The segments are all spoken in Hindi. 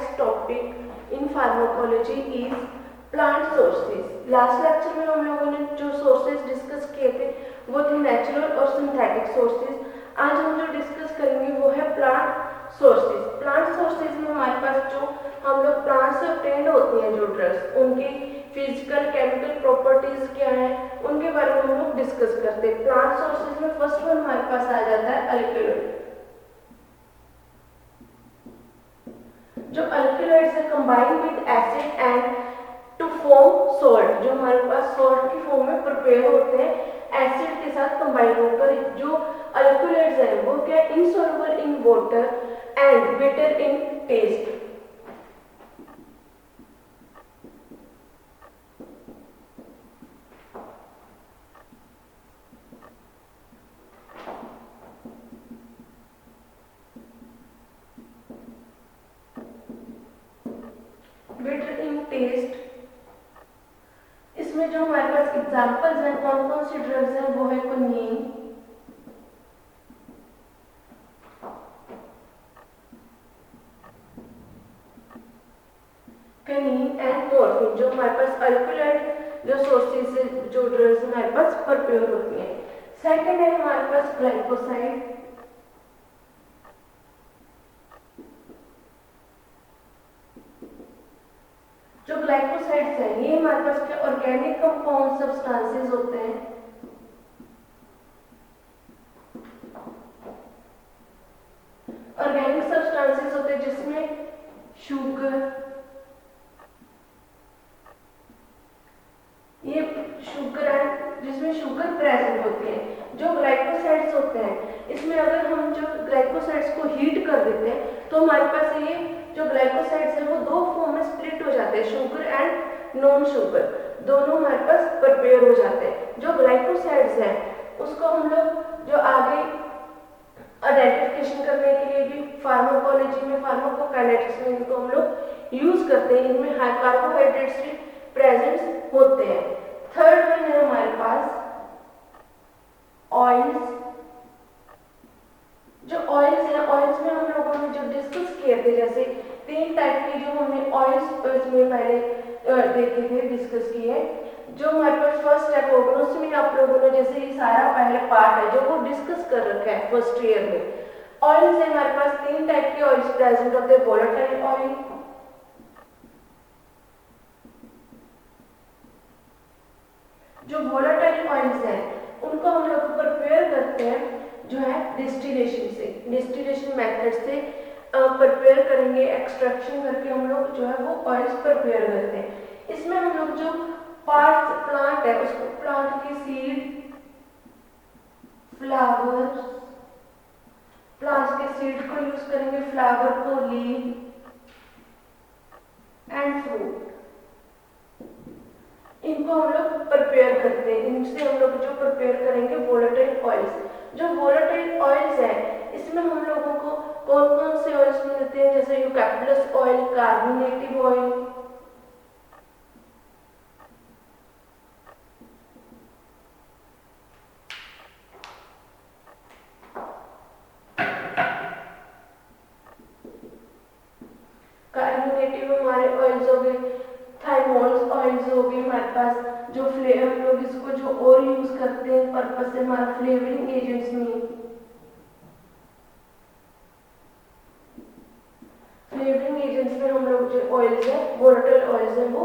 next topic in pharmacology is plant sources. Last lecture में हम लोगों ने जो सोर्सेज डिस्कस किए थे वो थे नेचुरल और सिंथेटिक सोर्सेज। आज हम जो डिस्कस करेंगे वो है प्लांट सोर्सेज। प्लांट सोर्सेज में हमारे पास जो हम लोग प्लांट से ऑब्टेन्ड होती हैं जो ड्रग्स, उनकी फिजिकल केमिकल प्रॉपर्टीज क्या है उनके बारे में हम लोग डिस्कस करते हैं। प्लांट सोर्सेज में फर्स्ट वन हमारे पास आ जाता है अल्कलॉइड। जो अल्कलॉइड्स है combine with acid and to form salt, जो हमारे पास सॉल्ट की फॉर्म में प्रिपेयर होते हैं एसिड के साथ कंबाइन होकर। जो अल्कलॉइड्स हैं वो क्या insoluble in water and bitter in taste. Bitter in taste. इसमें जो हमारे पास एग्जांपल्स हैं कौन कौन सी ड्रग्स हैं वो है क्विनीन, एंड मॉर्फिन। जो हमारे पास अल्कलॉइड जो सोर्सेज से जो ड्रग्स हमारे पास प्रिपेयर होती हैं। सेकंड है हमारे पास ग्लाइकोसाइड। जो ग्लाइकोसाइड्स हैं ये हमारे पास के ऑर्गेनिक कंपाउंड सब्सटेंसेस होते हैं। ऑर्गेनिक सब्सटेंसेस होते हैं जिसमें शुगर, ये शुगर एंड जिसमें शुगर प्रेजेंट होती है। जो ग्लाइकोसाइड्स होते हैं इसमें अगर हम जो ग्लाइकोसाइड्स को हीट कर देते हैं तो हमारे पास ये जो ग्लाइकोसाइड्स है वो दो फॉर्म में स्प्लिट हो जाते हैं, शुगर एंड नॉन शुगर, दोनों हमारे पास प्रिपेयर हो जाते हैं। जो ग्लाइकोसाइड्स हैं उसको हम लोग जो आगे आइडेंटिफिकेशन करने के लिए भी फार्माकोलॉजी में फार्माकोकाइनेटिक्स में इनको हम लोग यूज करते हैं। इनमें हाई कार्बोहाइड्रेट्स भी प्रेजेंट होते हैं। थर्ड वन है हमारे पास ऑयल्स। जो ऑयल्स हैं ऑयल्स में हम लोगों ने जो डिस्कस किए थे जैसे तीन टाइप के जो हमने ऑयल्स में पहले देखे थे डिस्कस किए। जो हमारे पास फर्स्ट स्टेप होगा उसमें आप लोगों ने जैसे ये सारा पहले पार्ट है जो वो डिस्कस कर रखा है फर्स्ट ईयर में। ऑयल से हमारे पास तीन टाइप के ऑयल्स प्रेजेंट होते हैं, वोलेटाइल ऑयल, जो वोलेटाइल ऑयल्स हैं उनको हम लोग प्रिपेयर करते हैं जो है डिस्टिलेशन से, डिस्टिलेशन मेथड से प्रिपेयर करेंगे, एक्सट्रैक्शन करके हम लोग जो है वो ऑयल्स प्रिपेयर करते हैं। इसमें हम लोग जो पार्ट प्लांट है उसको प्लांट की सीड, फ्लावर, प्लांट्स के सीड को यूज करेंगे, फ्लावर को, लीव एंड फ्रूट, इनको हम लोग प्रिपेयर करते हैं। इनसे हम लोग जो प्रिपेयर करेंगे वोलेटाइल ऑयल्स। जो वोलेटाइल ऑयल्स है इसमें हम लोगों को कौन कौन से ऑयल्स मिलते हैं जैसे यूकैलिप्टस ऑयल, कार्बोनेटिव ऑयल, कार्बोनेटिव हमारे ऑयल्स हो गए, थाइमोल्स ऑयल्स हो गए हमारे पास। जो हम लोग इसको जो और यूज करते हैं पर्पस से हमारा फ्लेवरिंग एजेंट्स में, फ्लेवरिंग एजेंट्स में हम लोग जो ऑयल्स है वोलेटाइल ऑयल्स है वो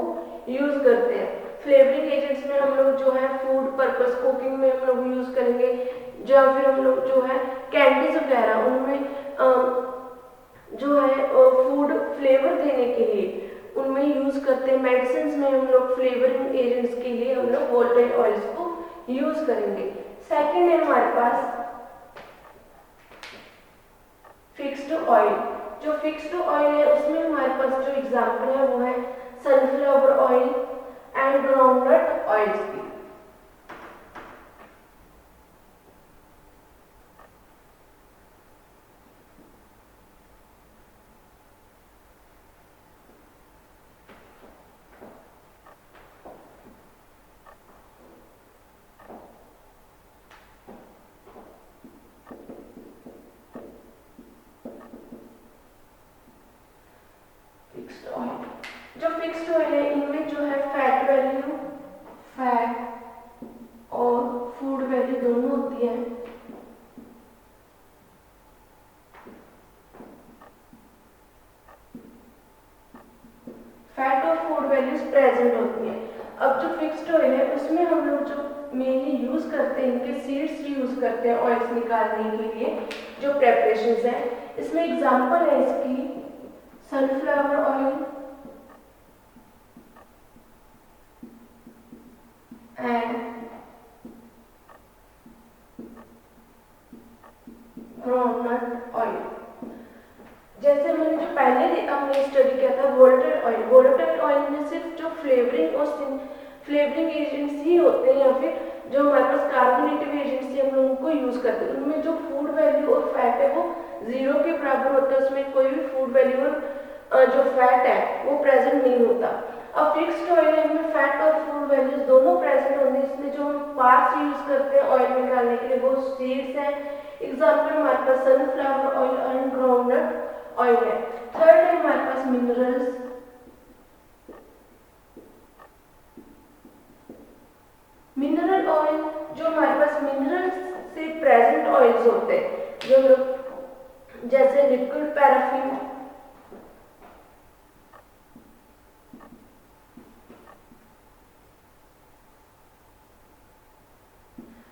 यूज करते हैं। फ्लेवरिंग एजेंट्स में हम लोग जो है फूड पर्पस कुकिंग में हम लोग यूज करेंगे, या फिर हम लोग जो है कैंडीज वगैरह उनमें जो है फूड फ्लेवर देने के लिए उनमें यूज करते हैं। मेडिसिन में हम लोग फ्लेवरिंग एजेंट्स के लिए हम लोग वोलेटाइल ऑयल्स को यूज करेंगे। सेकंड है हमारे पास फिक्स्ड ऑयल। जो फिक्स्ड ऑयल है उसमें हमारे पास जो एग्जांपल है वो है sunflower oil and groundnut oils की। फिक्स्ड ऑयल है इनमें जो है फैट और फूड वैल्यू दोनों होती है। फैट और फूड वैल्यूज प्रेजेंट होती है। अब जो फिक्स्ड ऑयल है उसमें हम लोग जो मेनली यूज करते हैं, इनके सीड्स यूज करते हैं ऑयल्स निकालने के लिए जो प्रेपरेशंस है। इसमें एग्जांपल है इसकी sunflower oil and groundnut oil. जैसे मैंने जो पहले हमने स्टडी किया था वोलेटाइल ऑयल में सिर्फ जो फ्लेवरिंग एजेंट्स ही होते हैं या फिर जो हमारे पास कार्बोनेटिव एजेंट्स हम लोगों को यूज करते हैं, उनमें जो फूड वैल्यू और फैट है वो 0 के बराबर होता है, उसमें कोई भी फूड वैल्यू और जो फैट है वो प्रेजेंट नहीं होता। अब फिक्स्ड ऑयल में फैट और फूड वैल्यूज दोनों प्रेजेंट होंगे। इसमें जो हम पार्ट्स यूज करते हैं ऑयल निकालने के लिए वो सीड्स हैं। एग्जाम्पल हमारे पास sunflower oil and groundnut oil है। थर्ड है हमारे पास मिनरल्स। मिनरल ऑयल जो हमारे पास मिनरल्स से प्रेजेंट ऑयल्स होते हैं, जो जैसे लिक्विड पैराफिन,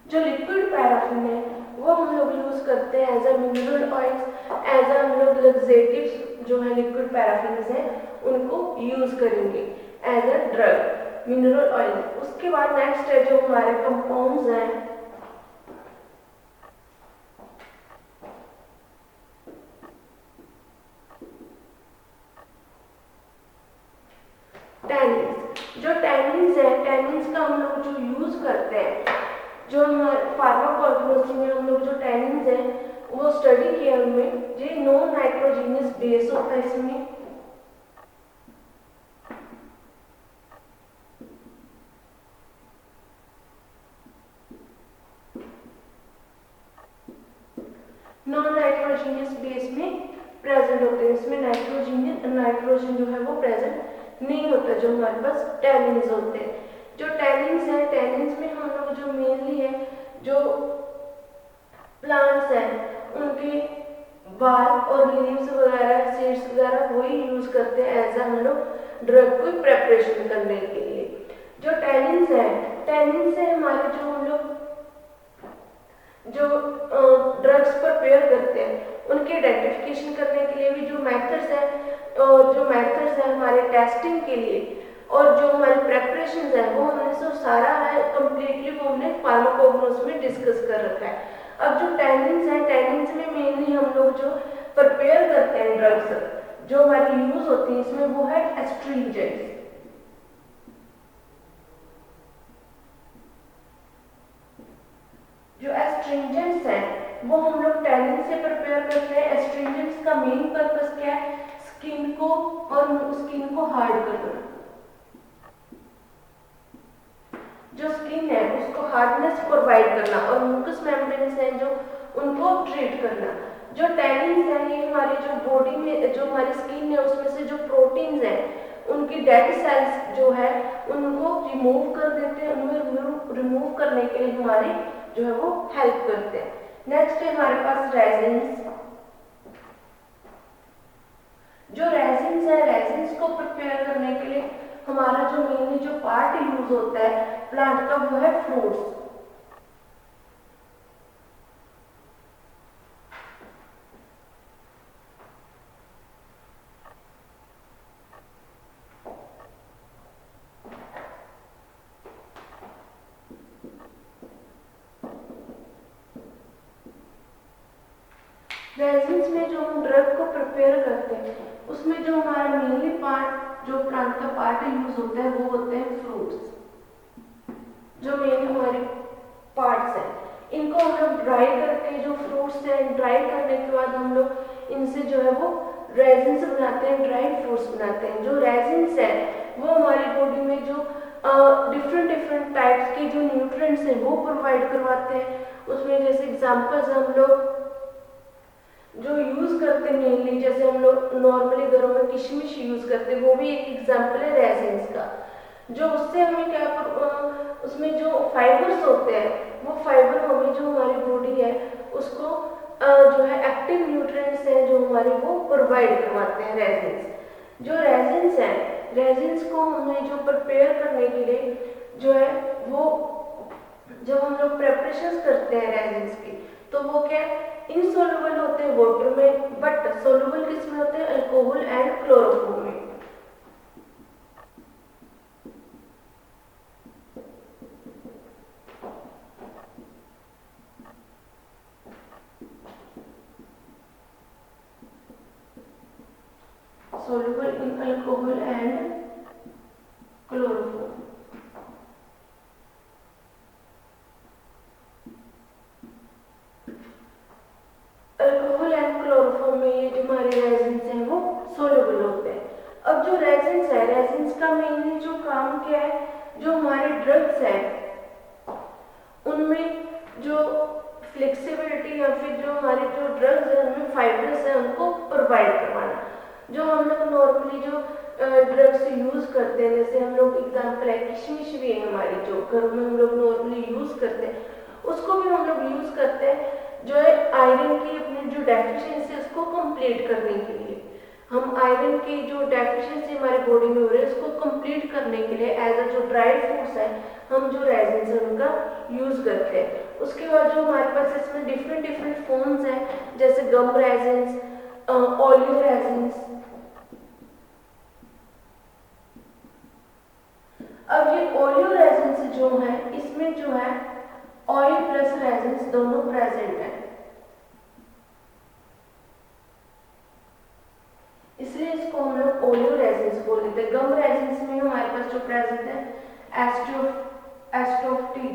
जो लिक्विड पैराफिन है वो हम लोग यूज करते हैं as a mineral oils, as a हम लोग लग्जेटिव्स जो है लिक्विड पैराफिन है उनको यूज करेंगे as a drug mineral oil. उसके बाद नेक्स्ट है जो हमारे कंपाउंड्स हैं, टैनिन्स। जो टैनिन्स है, टैनिन्स का हम लोग जो यूज करते हैं, जो हमारे फार्माकोलॉजी में हम लोग जो टैनिन्स हैं वो स्टडी किया उनमें ये नॉन नाइट्रोजीनियस बेस होता है। इसमें नॉन नाइट्रोजीनियस बेस में प्रेजेंट होते हैं। इसमें नाइट्रोजन जो है वो प्रेजेंट नहीं होता जो हमारे पास टैनिन्स होते हैं। जो टैनिन्स है, टैनिन्स में हम लोग जो मेनली है जो प्लांट्स हैं उनके बाल और लीव्स वगैरह सीड्स वगैरह वही यूज करते हैं एज हम लोग ड्रग को प्रेपरेशन करने के लिए। जो टैनिन्स है, टैनिन्स से हमारे जो हम लोग जो ड्रग्स प्रिपेयर करते हैं उनके आइडेंटिफिकेशन करने के लिए भी जो मेथड्स है हमारे टेस्टिंग के लिए और जो हमारे प्रेपरेशन है वो हमने जो सारा है कंप्लीटली वो हमने फार्माकोग्नोस में डिस्कस कर रखा है। अब जो टैनिन्स है, टैनिन्स में मेनली हम लोग जो प्रिपेयर करते हैं ड्रग्स जो हमारी यूज होती है इसमें वो है एस्ट्रिंजेंट्स। जो एस्ट्रिंजेंट्स हैं वो हम लोग टैनिन से प्रिपेयर करते हैं। एस्ट्रिंजेंट्स का मेन पर्पस क्या है? स्किन को हार्ड करना। जो स्किन है उसको हार्डनेस प्रोवाइड करना और म्यूकस मेम्ब्रेन्स हैं जो उनको ट्रीट करना। जो टैनिन्स है ये हमारी जो बॉडी में जो हमारी स्किन है उसमें से जो प्रोटीन्स हैं उनकी डेड सेल्स जो है उनको रिमूव कर देते हैं। उन्हें रिमूव करने के लिए हमारी जो है वो हेल्प करते हैं। नेक्स्ट है हमारे पास रेजिन्स। जो रेजिन्स है, रेजिन्स को प्रिपेयर करने के लिए हमारा जो मेनली जो पार्ट यूज होता है प्लांट का वो है फ्रूट्स। रेजिन्स में जो हम ड्रग को प्रिपेयर करते हैं उसमें जो हमारा मेनली पार्ट जो प्लांट का पार्ट यूज होता है वो होते हैं फ्रूट्स। जो मेनली हमारे पार्ट्स हैं इनको हम लोग ड्राई करके जो फ्रूट्स हैं ड्राई करने के बाद हम लोग इनसे जो है वो रेजिन्स बनाते हैं, ड्राई फ्रूट्स बनाते हैं। जो रेजिन्स है वो हमारी बॉडी में जो डिफरेंट टाइप्स के जो न्यूट्रिएंट्स हैं वो प्रोवाइड करवाते हैं। उसमें जैसे एग्जांपल्स हम लोग जो यूज करते हैं मेनली, जैसे हम लोग नॉर्मली घरों में किशमिश यूज करते हैं, वो भी एक एग्जाम्पल है रेजिन्स का। जो उससे हमें क्या उसमें जो फाइबर्स होते हैं वो फाइबर हमें जो हमारी बॉडी है उसको जो है एक्टिव न्यूट्रिएंट्स हैं जो हमारे वो प्रोवाइड करवाते हैं रेजिन्स। जो रेजिन्स हैं, रेजिन्स को हमें जो प्रिपेयर करने के लिए जो है वो जब हम लोग प्रेपरेशन करते हैं रेजिन्स की, तो वो क्या इनसोल्युबल होते हैं वाटर में, बट सोल्युबल किस में होते हैं, अल्कोहल एंड क्लोरोफॉर्म में। soluble in alcohol and chloroform। Alcohol and chloroform में ये जो हमारे रेजिन्स हैं वो सोल्यूबल होते हैं। अब जो रेजिन्स है, रेजिन्स का मेनली जो काम क्या है, जो हमारे ड्रग्स हैं उनमें जो फ्लेक्सिबिलिटी या फिर जो हमारे जो ड्रग्स हैं उनमें फाइबर्स हैं उनको प्रोवाइड करवाना। जो हम लोग नॉर्मली जो ड्रग्स यूज करते हैं, जैसे हम लोग एग्जाम्पल है किशमिश भी है हमारी जो घरों में हम लोग नॉर्मली यूज करते हैं, उसको भी हम लोग यूज करते हैं जो है आयरन की अपनी जो डेफिशिएंसी उसको कंप्लीट करने के लिए। हम आयरन की जो डेफिशिएंसी हमारे बॉडी में हो रही है उसको कंप्लीट करने के लिए एज अ जो ड्राई फ्रूट्स है हम जो रेजिन्स है उनका यूज करते हैं। उसके बाद जो हमारे पास इसमें डिफरेंट डिफरेंट फॉर्म्स हैं, जैसे गम रेजिन्स, ओलियो रेजिन्स। अब ये ओलियो रेजिन्स जो है इसमें जो है ऑयल प्लस रेजिन्स दोनों प्रेजेंट है, इसलिए इसको हम लोग ओलियो रेजिन्स बोल देते हैं। गम रेजिन्स में हमारे पास जो प्रेजेंट है एस्टोफ्टी,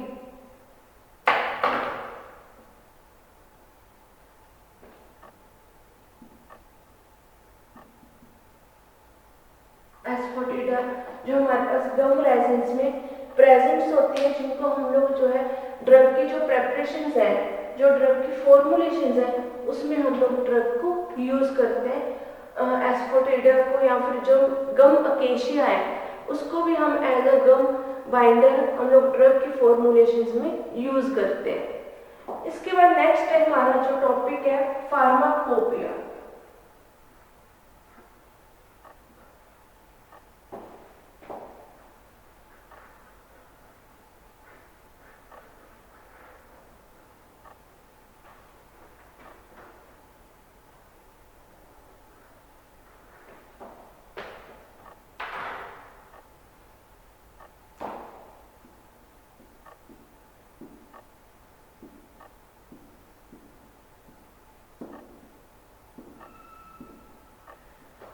एस्फोटिडा, जो हमारे पास गम रेजिन्स में प्रेजेंट्स होती है, जिनको हम लोग जो है ड्रग की जो प्रेपरेशंस है, जो ड्रग की फॉर्मुलेशंस है उसमें हम लोग ड्रग को यूज करते हैं। एस्फोटिडा को या फिर जो गम अकेशिया है उसको भी हम एज अ गम बाइंडर हम लोग ड्रग की फॉर्मुलेशंस में यूज करते हैं। इसके बाद नेक्स्ट है हमारा जो टॉपिक है फार्माकोपिया।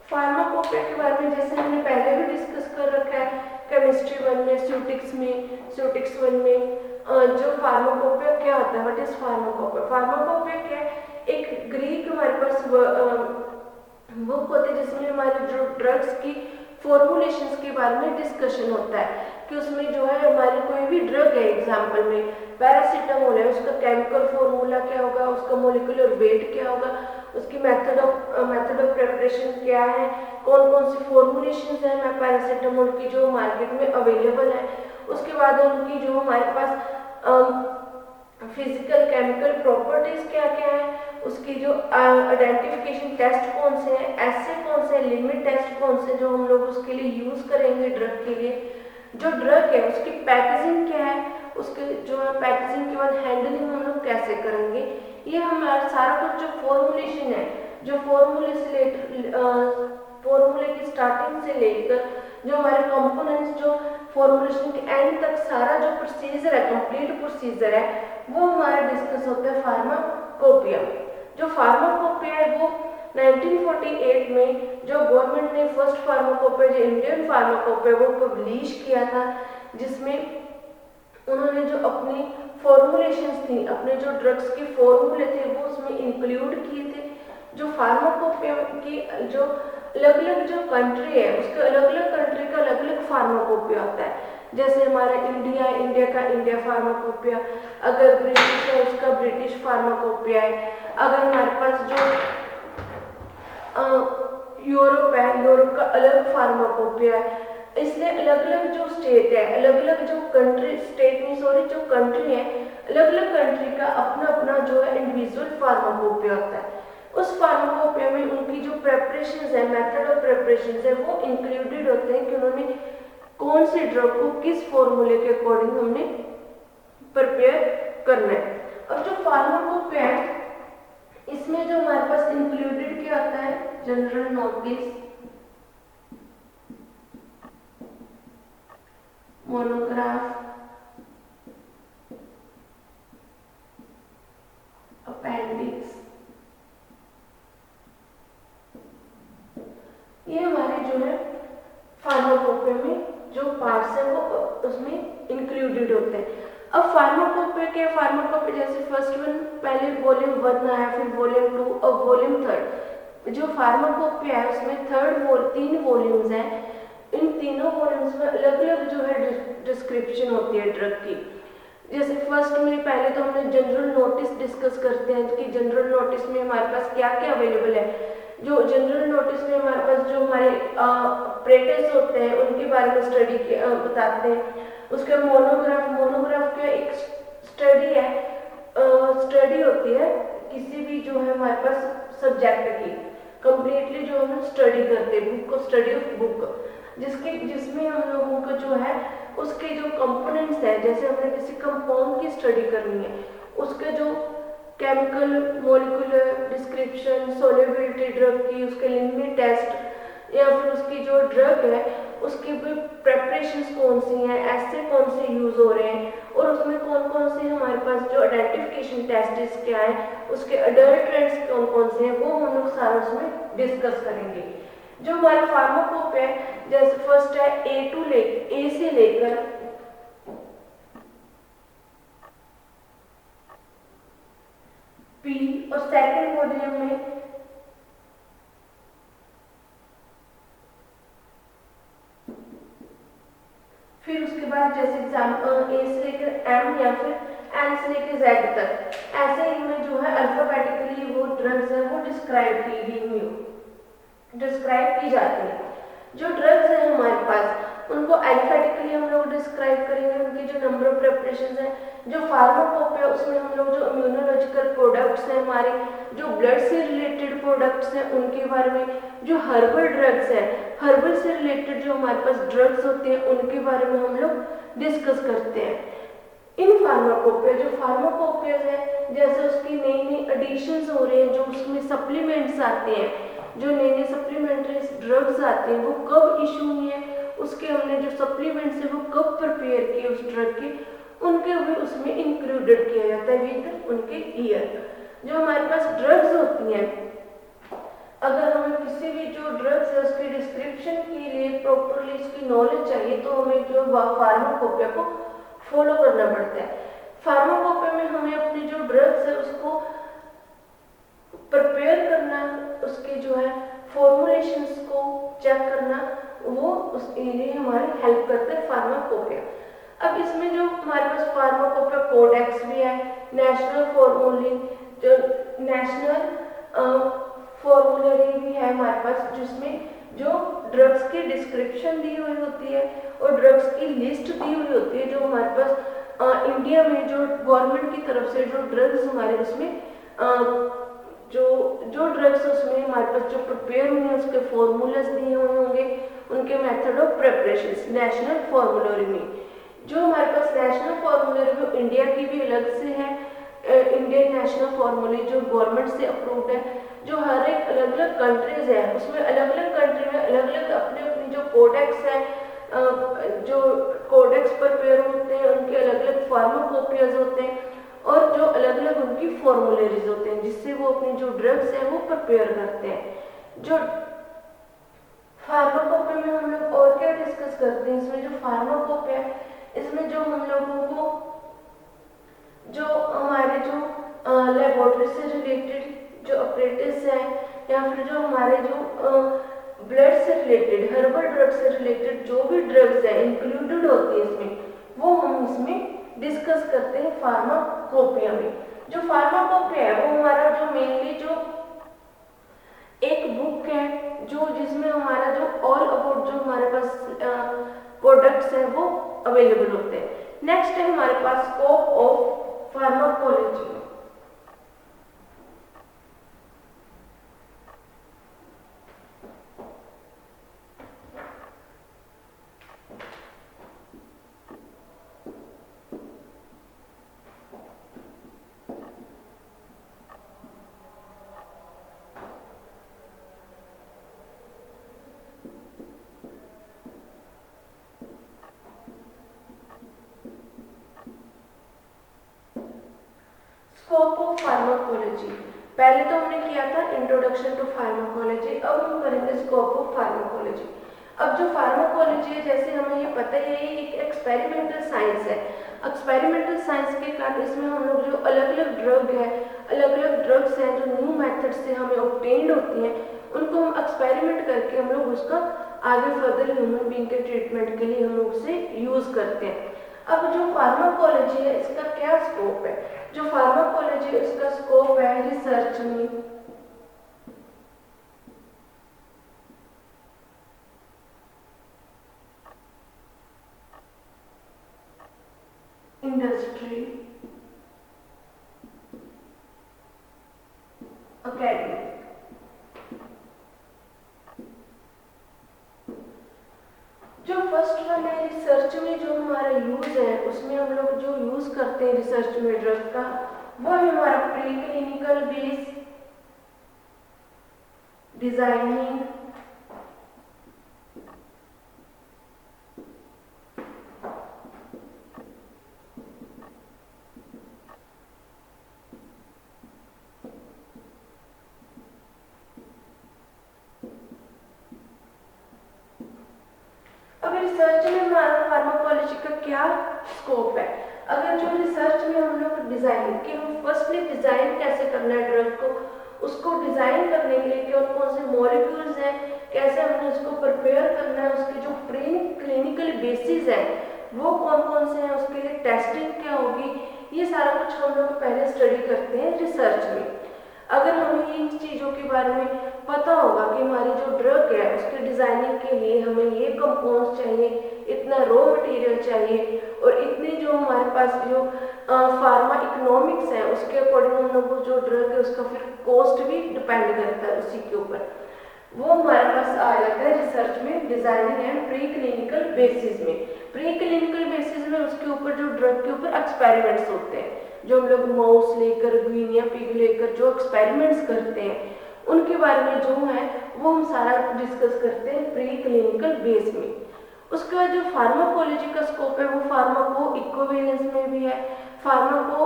फार्माकोपिया के बारे में जैसे हमने पहले भी डिस्कस कर रखा है केमिस्ट्री 1 में, स्यूटिक्स 1 में। जो फार्माकोपिया क्या होता है, व्हाट इज फार्माकोपिया? फार्माकोपिया क्या है, एक ग्रीक हमारे पास बुक होती है जिसमें हमारे जो ड्रग्स की फॉर्मुलेशंस के बारे में डिस्कशन होता है कि उसमें जो है हमारी कोई भी ड्रग है, एग्जाम्पल में पैरासीटामोल है, उसका केमिकल फॉर्मूला क्या होगा, उसका मोलिकुलर वेट क्या होगा, उसकी मेथड ऑफ प्रिपरेशन क्या है, कौन कौन सी फॉर्मुलेशंस हैं पैरासीटामोल की जो मार्केट में अवेलेबल है। उसके बाद उनकी जो हमारे पास फिजिकल केमिकल प्रॉपर्टीज क्या क्या है, उसकी जो आइडेंटिफिकेशन टेस्ट कौन से हैं, ऐसे कौन से लिमिट टेस्ट कौन से जो हम लोग उसके लिए यूज करेंगे ड्रग के लिए। जो ड्रग है उसकी पैकेजिंग क्या है, उसके जो है पैकेजिंग के बाद हैंडलिंग हम लोग कैसे करेंगे, ये हमारा सारा कुछ जो फॉर्मुलेशन है, जो फॉर्मूले की स्टार्टिंग से लेकर जो हमारे कंपोनेंट्स जो फॉर्मुलेशन के एंड तक सारा जो प्रोसीजर है, कंप्लीट प्रोसीजर है, वो हमारा डिस्कस होता है फार्माकोपिया। जो फार्माकोपिया है वो 1948 में जो गवर्नमेंट ने फर्स्ट फार्माकोपिया जो इंडियन फार्माकोपिया वो पब्लिश किया था, जिसमें उन्होंने जो अपनी फॉर्मुलेशंस थी, अपने जो ड्रग्स के फॉर्मूले थे वो उसमें इंक्लूड किए थे। जो फार्माकोपिया की जो अलग अलग जो कंट्री है उसके अलग अलग कंट्री का अलग अलग फार्माकोपिया होता है। जैसे हमारा इंडिया का इंडिया फार्माकोपिया, अगर ब्रिटिश है उसका ब्रिटिश फार्माकोपिया है, अगर हमारे पास जो यूरोप है, यूरोप का अलग फार्माकोपिया है। इसलिए अलग अलग जो स्टेट है, अलग अलग जो कंट्री, स्टेट नहीं सॉरी, जो कंट्री है, अलग अलग कंट्री का अपना अपना जो है इंडिविजुअल फार्माकोपिया होता है। उस फार्माकोपिया में उनकी जो प्रेपरेशन है, मेथड ऑफ प्रेपरेशन है, वो इंक्लूडेड होते हैं कि उन्होंने कौन सी ड्रग को किस फॉर्मूले के अकॉर्डिंग हमने प्रिपेयर करना है। अब जो फार्माकोपिया है, इसमें जो हमारे पास इंक्लूडेड क्या आता है, जनरल नोटिस, मोनोग्राफ, अपेंडिक्स, ये हमारे जो है फार्माकोपिया में जो पार्ट्स है वो उसमें इंक्लूडेड होते हैं। अब फार्माकोपिया के फार्माकोपिया जैसे फर्स्ट वन पहले वॉल्यूम 1 आया, फिर वॉल्यूम 2, अब वॉल्यूम 3। जो फार्माकोपिया है उसमें तीन वॉल्यूम्स हैं। इन तीनों वॉल्यूम्स में अलग अलग जो है डिस्क्रिप्शन होती है ड्रग की। जैसे फर्स्ट में पहले तो हमने जनरल नोटिस डिस्कस करते हैं कि जनरल नोटिस में हमारे पास क्या क्या अवेलेबल है। जो जनरल नोटिस में हमारे पास जो हमारे प्रेटेस होते हैं उनके बारे में स्टडी बताते हैं। उसके मोनोग्राफ क्या एक स्टडी है, स्टडी होती है किसी भी जो है हमारे पास सब्जेक्ट की, कंप्लीटली जो हम स्टडी करते हैं बुक को, स्टडी ऑफ बुक, जिसमें हम लोगों को जो है उसके जो कंपोनेंट्स है, जैसे हमने किसी कंपाउंड की स्टडी करनी है, उसके जो chemical molecular description, solubility drug की, उसके लिमिट टेस्ट, या फिर उसकी जो ड्रग है उसकी भी प्रेपरेशंस कौन सी हैं, ऐसे कौन से यूज़ हो रहे हैं, और उसमें कौन कौन से हमारे पास जो आइडेंटिफिकेशन टेस्ट क्या है, उसके अडल्ट्रेंट्स कौन कौन से हैं, वो हम लोग सारा उसमें डिस्कस करेंगे। जो हमारा फार्माकोपिया है, जैसे फर्स्ट है ए से लेकर पी, और सेकंड वॉल्यूम में फिर उसके बाद जैसे एग्जाम्पल ए से लेकर एम या फिर एन से लेकर जेड तक, ऐसे इनमें जो है अल्फाबेटिकली वो ड्रग्स है वो डिस्क्राइब की जाती है। जो ड्रग्स है हमारे पास उनको अल्फाबेटिकली हम लोग डिस्क्राइब करेंगे, उनकी जो नंबर ऑफ प्रिपरेशन है। जो फार्माकोपिया उसमें हम लोग जो इम्यूनोलॉजिकल प्रोडक्ट्स हैं, हमारे जो ब्लड से रिलेटेड प्रोडक्ट्स हैं उनके बारे में, जो हर्बल ड्रग्स हैं, हर्बल से रिलेटेड जो हमारे पास ड्रग्स होते हैं उनके बारे में हम लोग डिस्कस करते हैं। इन फार्माकोपिया जो फार्माकोपिया है, जैसे उसकी नई नई एडिशंस हो रहे हैं, जो उसमें सप्लीमेंट्स आते हैं, जो नए नए सप्लीमेंट्री ड्रग्स आते हैं, वो कब इशू हुए हैं, उसके हमने जो सप्लीमेंट्स है वो कब प्रिपेयर किए उस ड्रग के, उनके भी उसमें इंक्लूडेड किया जाता है विद उनके ईयर। जो हमारे पास ड्रग्स होती हैं, अगर हमें किसी भी जो ड्रग्स है उसकी डिस्क्रिप्शन के लिए प्रॉपरली उसकी नॉलेज चाहिए तो हमें जो फार्माकोपिया को फॉलो करना पड़ता है। फार्माकोपिया में हमें अपनी जो ड्रग्स है उसको प्रिपेयर करना, उसके जो है फॉर्मुलेशंस को चेक करना, वो उसके लिए हमारी हेल्प करते हैं फार्माकोपिया। अब इसमें जो हमारे पास फार्माकोपिया कोडेक्स भी है, नेशनल फॉर्मूले, जो नेशनल फॉर्मूलरी भी है हमारे पास, जिसमें जो ड्रग्स की डिस्क्रिप्शन दी हुई होती है और ड्रग्स की लिस्ट दी हुई होती है। जो हमारे पास इंडिया में जो गवर्नमेंट की तरफ से जो ड्रग्स हमारे उसमें जो ड्रग्स उसमें हमारे पास जो प्रिपेयर हुए हैं उसके फॉर्मूलाज दिए हुए होंगे, उनके method of preparation national formulary में। जो हमारे पास नेशनल फॉर्मूलरी में इंडिया की भी अलग से है, इंडियन नेशनल फॉर्मूले जो गवर्नमेंट से अप्रूव्ड है। जो हर एक अलग अलग कंट्रीज है उसमें अलग अलग कंट्री में अलग अलग अपने अपनी जो कोडेक्स है, जो कोडेक्स प्रिपेयर होते हैं उनके अलग अलग फार्माकोपियाज होते हैं, और जो अलग अलग उनकी फॉर्मूलरीज होते हैं जिससे वो अपनी जो ड्रग्स है वो प्रिपेयर करते हैं। जो फार्माकोपिया में हम लोग और क्या डिस्कस करते हैं, इसमें जो फार्माकोपिया इसमें जो हम लोगों को जो हमारे जो लेबोरेटरी से रिलेटेड जो ऑपरेटिव्स हैं, या फिर जो हमारे जो ब्लड से रिलेटेड हर्बल ड्रग से रिलेटेड जो भी ड्रग्स है इंक्लूडेड होती है इसमें, वो हम इसमें डिस्कस करते हैं फार्माकोपिया में। जो फार्माकोपिया है वो हमारा जो मेनली जो एक बुक है जो हमारा जो ऑल अबाउट जो हमारे पास प्रोडक्ट्स हैं वो अवेलेबल होते हैं। नेक्स्ट है हमारे पास scope of pharmacology. Scope of pharmacology, पहले तो हमने किया था इंट्रोडक्शन टू फार्माकोलॉजी, अब हम करेंगे स्कोप ऑफ फार्माकोलॉजी। अब जो फार्माकोलॉजी है, जैसे हमें ये पता है, ये एक एक्सपेरिमेंटल साइंस है। एक्सपेरिमेंटल साइंस के कारण इसमें हम लोग जो अलग अलग ड्रग है, अलग अलग ड्रग्स हैं जो न्यू मेथड से हमें ऑब्टेन्ड होती हैं, उनको हम एक्सपेरिमेंट करके हम लोग उसका आगे फर्दर ह्यूमन बीइंग के ट्रीटमेंट के लिए हम लोग उसे यूज करते हैं। अब जो फार्माकोलॉजी है इसका क्या स्कोप है? जो फार्माकोलॉजी है उसका स्कोप है रिसर्च में, इंडस्ट्री, एकेडमी। जो फर्स्ट वन है रिसर्च में, जो हमारा यूज है उसमें हम लोग जो यूज करते हैं रिसर्च में ड्रग का, वो है हमारा pre clinical base, designing, research में हमारा फार्माकोलॉजी का क्या स्कोप है? अगर जो रिसर्च में हम लोग डिजाइन कि हम फर्स्टली डिजाइन कैसे करना है ड्रग को, उसको डिजाइन करने के लिए कौन कौन से मॉलिक्यूल्स हैं, कैसे हमने उसको प्रिपेयर करना है, उसके जो प्री क्लिनिकल बेसिस है वो कौन कौन से हैं, उसके लिए टेस्टिंग क्या होगी, ये सारा कुछ हम लोग पहले स्टडी करते हैं रिसर्च में। अगर हमें इन चीज़ों के बारे में पता होगा कि हमारी जो ड्रग है उसके डिज़ाइनिंग के लिए हमें ये कंपाउंड्स चाहिए, इतना रॉ मटेरियल चाहिए, और इतने जो हमारे पास जो फार्मा इकोनॉमिक्स है उसके अकॉर्डिंग हम लोग को जो ड्रग है उसका फिर कॉस्ट भी डिपेंड करता है उसी के ऊपर, वो हमारे पास आ जाता है रिसर्च में designing and pre clinical basis में। प्री क्लिनिकल बेसिस में उसके ऊपर जो ड्रग के ऊपर एक्सपेरिमेंट्स होते हैं, जो हम लोग माउस लेकर, ग्वीनिया पिग लेकर जो एक्सपेरिमेंट्स करते हैं, उनके बारे में जो है वो हम सारा डिस्कस करते हैं प्री क्लिनिकल बेस में। उसके बाद जो फार्माकोलॉजी का स्कोप है वो फार्माको इक्विवेलेंस में भी है, फार्माको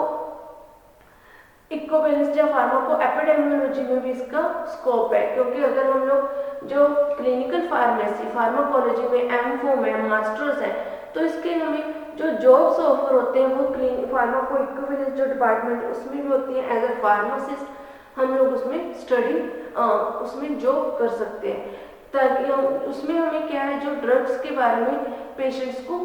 इक्विवेलेंस या फार्माको एपिडेमियोलॉजी में भी इसका स्कोप है, क्योंकि अगर हम लोग जो क्लिनिकल फार्मेसी फार्माकोलॉजी में एमफॉर्म है, मास्टर्स है, तो इसके हमें जो जॉब्स ऑफर होते हैं वो फार्माको इक्विवेलेंस जो डिपार्टमेंट उसमें भी होती है। एज अ फार्मासिस्ट हम लोग उसमें स्टडी उसमें जॉब कर सकते हैं, ताकि हम उसमें हमें क्या है जो ड्रग्स के बारे में पेशेंट्स को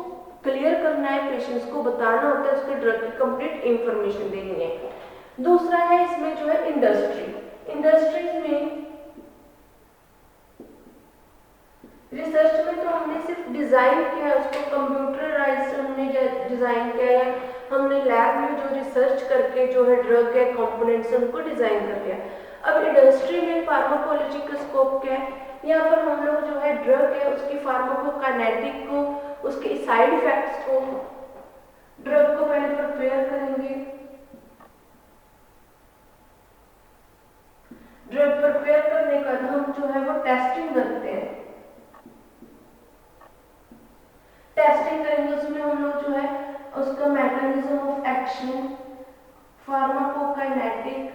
क्लियर करना है, पेशेंट्स को बताना होता है, उसके ड्रग की कंप्लीट इंफॉर्मेशन देनी है। दूसरा है इसमें जो है इंडस्ट्री। इंडस्ट्रीज में रिसर्च में तो हमने सिर्फ डिजाइन किया है, उसको कंप्यूटराइज हमने डिजाइन किया है, हमने लैब में जो रिसर्च करके जो है ड्रग है कंपोनेंट्स उनको डिजाइन कर लिया। अब इंडस्ट्री में फार्माकोलॉजी का स्कोप क्या है? यहाँ पर हम लोग जो है ड्रग है उसकी फार्माकोकाइनेटिक को, उसके साइड इफेक्ट्स को, ड्रग को पहले प्रिपेयर करेंगे, ड्रग प्रिपेयर करने का हम जो है वो टेस्टिंग करते हैं, टेस्टिंग करेंगे, उसमें हम लोग जो है उसका मैकेनिज्म ऑफ एक्शन, फार्माकोकाइनेटिक,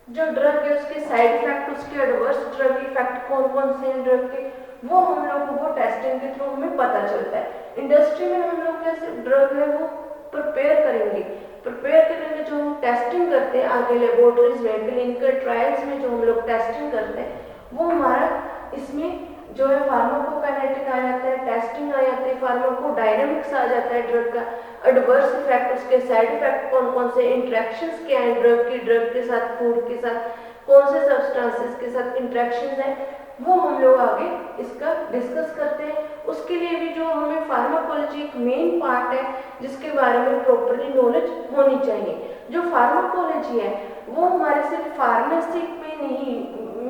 जो ड्रग है उसके साइड इफेक्ट, उसके एडवर्स ड्रग इफेक्ट कौन कौन से हैं ड्रग के, वो हम लोग को वो टेस्टिंग के थ्रू हमें पता चलता है। इंडस्ट्री में हम लोग कैसे ड्रग है वो प्रिपेयर करेंगे, जो हम टेस्टिंग करते हैं आगे लेबोरेटरीज में क्लिनिकल ट्रायल्स में जो हम लोग टेस्टिंग करते हैं वो हमारा इसमें जो है फार्माकोकाइनेटिक आ जाता है, टेस्टिंग आ जाती है, फार्माकोडायनामिक्स आ जाता है ड्रग का, एडवर्स इफेक्ट, उसके साइड इफेक्ट कौन कौन से, इंटरेक्शंस क्या है ड्रग के साथ, फूड के साथ, कौन से सब्सटेंसेस के साथ इंटरेक्शन है, वो हम लोग आगे इसका डिस्कस करते हैं। उसके लिए भी जो हमें फार्माकोलॉजी एक मेन पार्ट है जिसके बारे में प्रॉपरली नॉलेज होनी चाहिए। जो फार्माकोलॉजी है वो हमारे सिर्फ फार्मेसी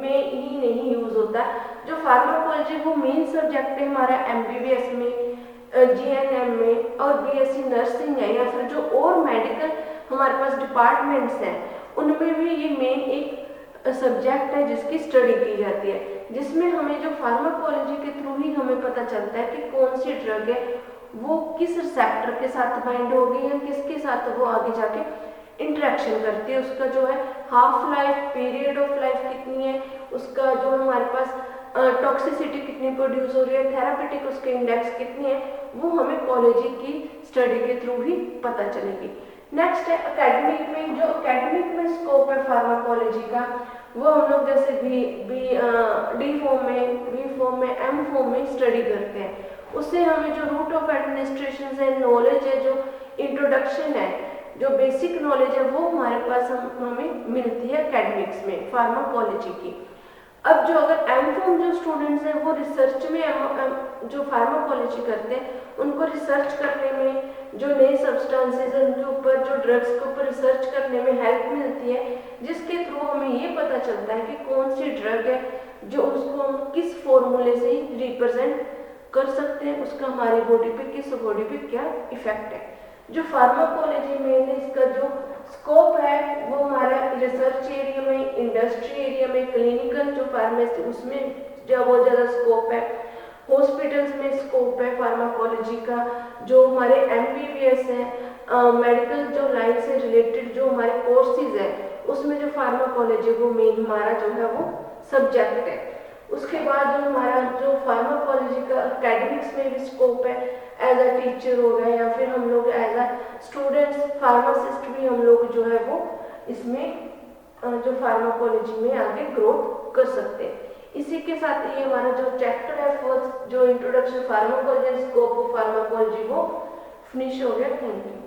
में ही नहीं यूज होता। जो फार्माकोलॉजी वो मेन सब्जेक्ट है हमारा एमबीबीएस में, जीएनएम में और बीएससी नर्सिंग है, या फिर जो और मेडिकल हमारे पास डिपार्टमेंट्स हैं उनमें भी ये मेन एक सब्जेक्ट है जिसकी स्टडी की जाती है, जिसमें हमें जो फार्माकोलॉजी के थ्रू ही हमें पता चलता है कि कौन सी ड्रग है वो किस रिसेप्टर के साथ बाइंड होगी या किसके साथ वो आगे जाके इंटरेक्शन करती है, उसका जो है half life, period of life कितनी है, उसका जो हमारे पास टॉक्सिसिटी कितनी प्रोड्यूस हो रही है, थेरापेटिक उसके इंडेक्स कितनी है, वो हमें कॉलेजी की स्टडी के थ्रू ही पता चलेगी। नेक्स्ट है एकेडमिक में। जो एकेडमिक में स्कोप है फार्माकोलॉजी का वो हम लोग जैसे डी फॉर्म में, बी फॉर्म में, एम फॉर्म में स्टडी करते हैं। उससे हमें जो रूट ऑफ एडमिनिस्ट्रेशन है, नॉलेज है, जो इंट्रोडक्शन है, जो बेसिक नॉलेज है वो हमारे पास हमें मिलती है एकेडमिक्स में फार्माकोलॉजी की। अब जो अगर एम फॉर्म जो स्टूडेंट्स हैं वो रिसर्च में जो फार्माकोलॉजी करते हैं उनको रिसर्च करने में, जो नए सब्सटेंसेस हैं उनके ऊपर, जो ड्रग्स के ऊपर रिसर्च करने में हेल्प मिलती है, जिसके थ्रू हमें ये पता चलता है कि कौन सी ड्रग है जो उसको हम किस फॉर्मूले से रिप्रेजेंट कर सकते हैं, उसका हमारी बॉडी पे, किस बॉडी पे क्या इफेक्ट है। जो फार्माकोलॉजी में इसका जो स्कोप है वो हमारा रिसर्च एरिया में, इंडस्ट्री एरिया में, क्लिनिकल जो फार्मेसी उसमें बहुत ज़्यादा स्कोप है, हॉस्पिटल्स में स्कोप है फार्माकोलॉजी का, जो हमारे एमबीबीएस है, मेडिकल जो लाइन से रिलेटेड जो हमारे कोर्सेज है उसमें जो फार्माकोलॉजी वो मेन हमारा जो है वो सब्जेक्ट है। उसके बाद जो हमारा जो फार्माकोलॉजी का एकेडमिक्स में भी स्कोप है, एज अ टीचर हो गया या फिर हम लोग एज अ स्टूडेंट्स फार्मासिस्ट भी हम लोग जो है वो इसमें जो फार्माकोलॉजी में आगे ग्रोथ कर सकते हैं। इसी के साथ ये हमारा जो चैप्टर है फोर्थ, जो introduction pharmacology, scope of pharmacology, वो फिनिश हो गया। Thank you.